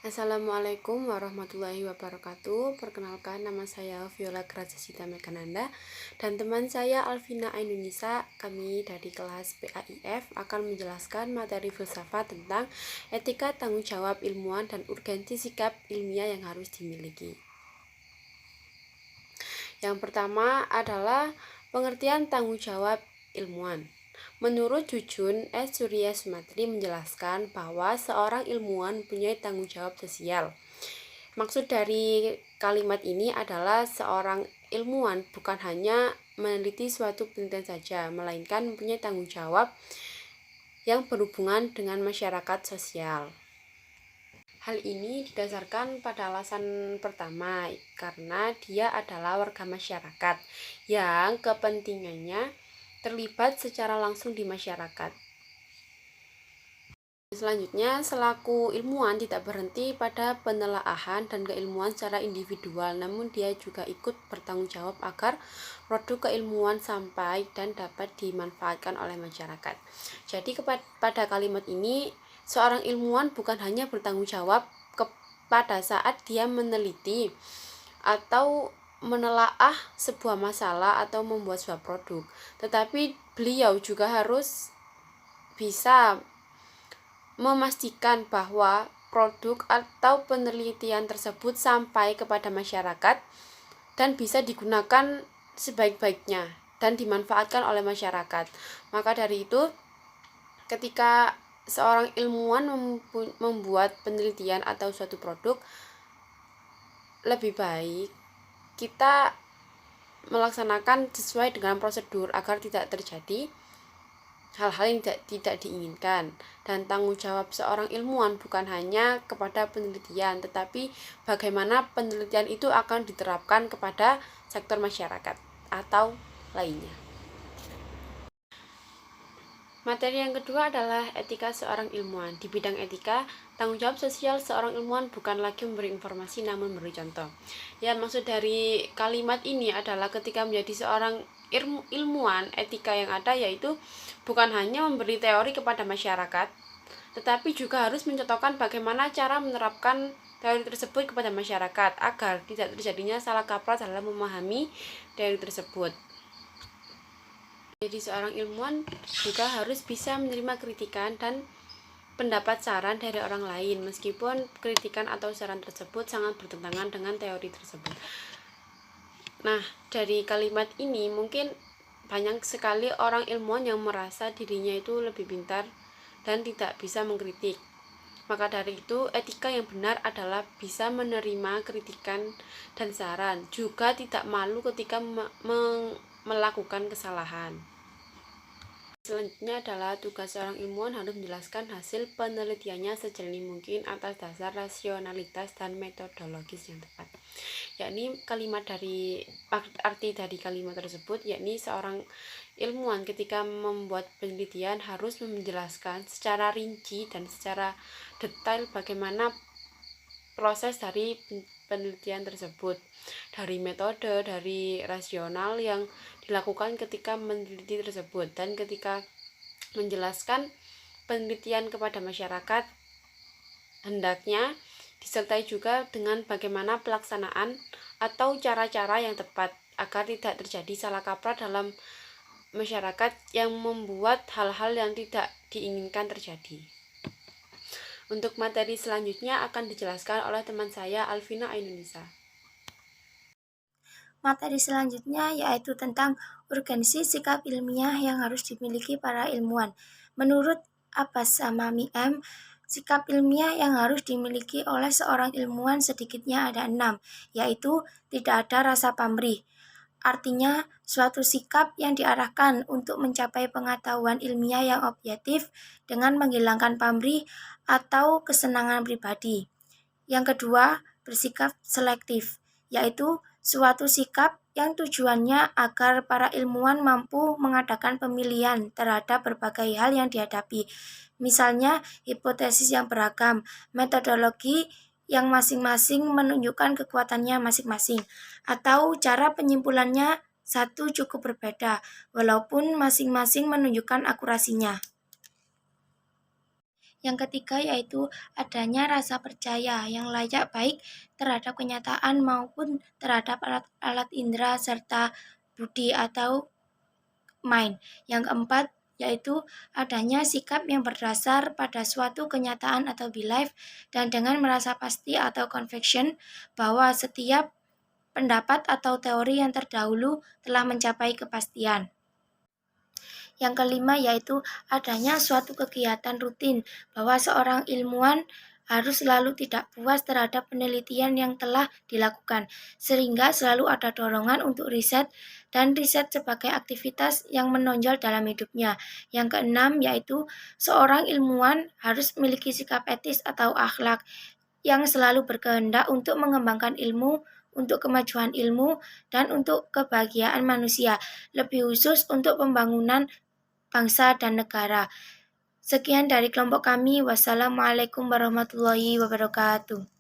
Assalamualaikum warahmatullahi wabarakatuh. Perkenalkan, nama saya Viola Grajasita Megananda dan teman saya Alvina Ainunisa. Kami dari kelas PAIF akan menjelaskan materi filsafat tentang etika tanggung jawab ilmuwan dan urgensi sikap ilmiah yang harus dimiliki. Yang pertama adalah pengertian tanggung jawab ilmuwan. Menurut Jujun S. Surya Sumatri menjelaskan bahwa seorang ilmuwan mempunyai tanggung jawab sosial. Maksud dari kalimat ini adalah seorang ilmuwan bukan hanya meneliti suatu penelitian saja, melainkan mempunyai tanggung jawab yang berhubungan dengan masyarakat sosial. Hal ini didasarkan pada alasan pertama, karena dia adalah warga masyarakat yang kepentingannya terlibat secara langsung di masyarakat. Selanjutnya, selaku ilmuwan tidak berhenti pada penelaahan dan keilmuan secara individual, namun dia juga ikut bertanggung jawab agar produk keilmuan sampai dan dapat dimanfaatkan oleh masyarakat. Jadi pada kalimat ini, seorang ilmuwan bukan hanya bertanggung jawab pada saat dia meneliti atau menelaah sebuah masalah atau membuat sebuah produk, tetapi beliau juga harus bisa memastikan bahwa produk atau penelitian tersebut sampai kepada masyarakat dan bisa digunakan sebaik-baiknya dan dimanfaatkan oleh masyarakat. Maka dari itu, ketika seorang ilmuwan membuat penelitian atau suatu produk, lebih baik kita melaksanakan sesuai dengan prosedur agar tidak terjadi hal-hal yang tidak diinginkan. Dan tanggung jawab seorang ilmuwan bukan hanya kepada penelitian, tetapi bagaimana penelitian itu akan diterapkan kepada sektor masyarakat atau lainnya. Materi yang kedua adalah etika seorang ilmuwan. Di bidang etika, tanggung jawab sosial seorang ilmuwan bukan lagi memberi informasi namun memberi contoh. Ya, maksud dari kalimat ini adalah ketika menjadi seorang ilmuwan, etika yang ada yaitu bukan hanya memberi teori kepada masyarakat, tetapi juga harus mencontohkan bagaimana cara menerapkan teori tersebut kepada masyarakat agar tidak terjadinya salah kaprah dalam memahami teori tersebut. Jadi seorang ilmuwan juga harus bisa menerima kritikan dan pendapat saran dari orang lain meskipun kritikan atau saran tersebut sangat bertentangan dengan teori tersebut. Nah, dari kalimat ini mungkin banyak sekali orang ilmuwan yang merasa dirinya itu lebih pintar dan tidak bisa mengkritik. Maka dari itu, etika yang benar adalah bisa menerima kritikan dan saran, juga tidak malu ketika melakukan kesalahan. Selanjutnya adalah tugas seorang ilmuwan harus menjelaskan hasil penelitiannya sejernih mungkin atas dasar rasionalitas dan metodologis yang tepat. Yakni arti dari kalimat tersebut, yakni seorang ilmuwan ketika membuat penelitian harus menjelaskan secara rinci dan secara detail bagaimana proses dari penelitian tersebut, dari metode, dari rasional yang dilakukan ketika meneliti tersebut, dan ketika menjelaskan penelitian kepada masyarakat hendaknya disertai juga dengan bagaimana pelaksanaan atau cara-cara yang tepat agar tidak terjadi salah kaprah dalam masyarakat yang membuat hal-hal yang tidak diinginkan terjadi. Untuk materi selanjutnya akan dijelaskan oleh teman saya Alvina Ainunisa. Materi selanjutnya yaitu tentang urgensi sikap ilmiah yang harus dimiliki para ilmuwan. Menurut Abbas Samami M., sikap ilmiah yang harus dimiliki oleh seorang ilmuwan sedikitnya ada 6, yaitu tidak ada rasa pamrih. Artinya, suatu sikap yang diarahkan untuk mencapai pengetahuan ilmiah yang objektif dengan menghilangkan pamrih atau kesenangan pribadi. Yang kedua, bersikap selektif, yaitu suatu sikap yang tujuannya agar para ilmuwan mampu mengadakan pemilihan terhadap berbagai hal yang dihadapi. Misalnya, hipotesis yang beragam, metodologi yang masing-masing menunjukkan kekuatannya masing-masing, atau cara penyimpulannya satu cukup berbeda, walaupun masing-masing menunjukkan akurasinya. Yang ketiga yaitu adanya rasa percaya yang layak baik terhadap kenyataan maupun terhadap alat-alat indera serta budi atau mind. Yang keempat yaitu adanya sikap yang berdasar pada suatu kenyataan atau belief dan dengan merasa pasti atau conviction bahwa setiap pendapat atau teori yang terdahulu telah mencapai kepastian. Yang kelima yaitu adanya suatu kegiatan rutin bahwa seorang ilmuwan harus selalu tidak puas terhadap penelitian yang telah dilakukan, sehingga selalu ada dorongan untuk riset dan riset sebagai aktivitas yang menonjol dalam hidupnya. Yang keenam yaitu seorang ilmuwan harus memiliki sikap etis atau akhlak yang selalu berkehendak untuk mengembangkan ilmu, untuk kemajuan ilmu, dan untuk kebahagiaan manusia, lebih khusus untuk pembangunan bangsa dan negara. Sekian dari kelompok kami. Wassalamualaikum warahmatullahi wabarakatuh.